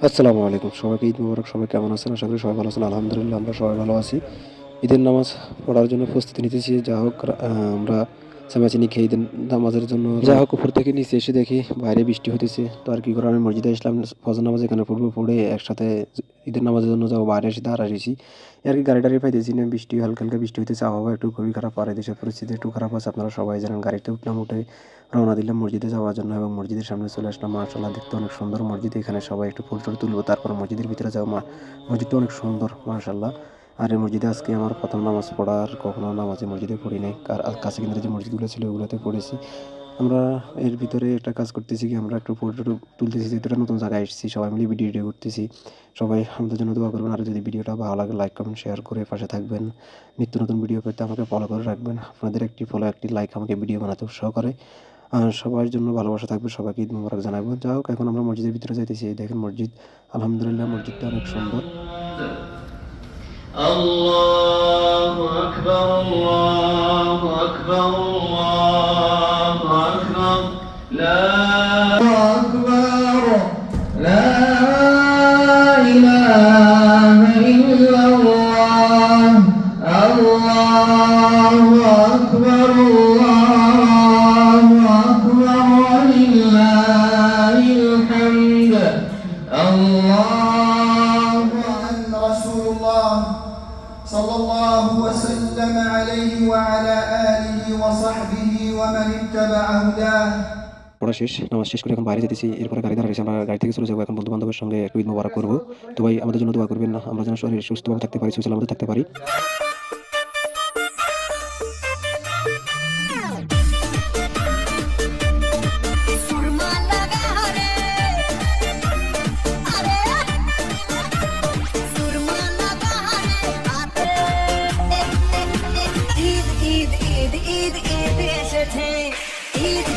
আসসালামু আলাইকুম, সবাইকে ঈদ মোবারক। সবাই কেমন আছেন? আশা করি সবাই ভালো আছেন। আলহামদুলিল্লাহ আমরা সবাই ভালো আছি। ঈদের নামাজ পড়ার জন্য প্রস্তুতি নিতেছি। যা হোক আমরা চামাচিনি খেয়ে ঈদের নামাজের জন্য যা হোক উপর থেকে নিচে এসে দেখি বাইরে বৃষ্টি হতেছে। তো আর কি করে আমি মসজিদে আসলাম, ফজর নামাজ এখানে পড়বো, পড়ে একসাথে ঈদের নামাজের জন্য যাবো। বাইরে এসে দাঁড়িয়েছি আর কি, গাড়ি টাড়ি পাইতেছি না। বৃষ্টি হালকা হালকা বৃষ্টি হইতেছে, আবহাওয়া একটু খুবই খারাপ। আর দেশের পরিস্থিতি একটু খারাপ আছে, আপনারা সবাই জানেন। গাড়িতে উঠলাম, উঠে রওনা দিলাম মসজিদে যাওয়ার জন্য এবং মসজিদের সামনে চলে আসলাম। মাশাআল্লাহ, দেখতে অনেক সুন্দর মসজিদ। এখানে সবাই একটু ফুল টুল তুলবো, তারপর মসজিদের ভিতরে যাবো। মসজিদটা অনেক সুন্দর মাশাআল্লাহ। আর এই মসজিদে আজকে আমার প্রথম নামাজ পড়া। আর কখনো নামাজে মসজিদে পড়ি নাই, কাছে কিন্তু যে মসজিদগুলো ছিল ওগুলোতে পড়েছি। আমরা এর ভিতরে একটা কাজ করতেছি কি, আমরা একটু ফটো তুলতেছি, যেহেতু একটা নতুন জায়গায় এসেছি, সবাই মিলে ভিডিও করতেছি। সবাই আমাদের জন্য দোয়া করবেন। আর যদি ভিডিওটা ভালো লাগে, লাইক কমেন্ট শেয়ার করে পাশে থাকবেন। নিত্য নতুন ভিডিও পেতে আমাকে ফলো করে রাখবেন। আপনাদের একটি ফলো, একটি লাইক আমাকে ভিডিও বানাতে উৎসাহ করে। সবার জন্য ভালোবাসা থাকবে। সবাইকে ঈদ মোবারক জানাবো। যা হোক, এখন আমরা মসজিদের ভিতরে যাইতেছি। এই দেখেন মসজিদ, আলহামদুলিল্লাহ মসজিদটা অনেক সুন্দর। আল্লাহু আকবার, আল্লাহু আকবার, আল্লাহু আকবার, লা আকবার, লা ইলাহা ইল্লাল্লাহ, আল্লাহু আকবার, আল্লাহু আকবার, লিল্লাহিল হামদ, আল্লাহু রাসূলুল্লাহ সাল্লাল্লাহু ওয়াসাল্লাম আলাইহি ওয়া আলা আলিহি ওয়া সাহবিহি ওয়া মান ইত্তাবা'a হুদাহ। পড়া শেষ, নামাজ শেষ করে এখন বাইরে যেতেছি। এরপরে গাড়ি দাঁড়িয়েছে, আমরা গাড়ি থেকে চলে যাবো। এখন বন্ধু বান্ধবের সঙ্গে একটু ঈদ মোবারক করবো। তো ভাই আমাদের জন্য দোয়া করবেন না, আমরা যেন শরীর সুস্থভাবে থাকতে পারি, সুসালামতে থাকতে পারি। ঈদ ঈদ ঈদ ঈদ ঈদ এসেছে, ঈদ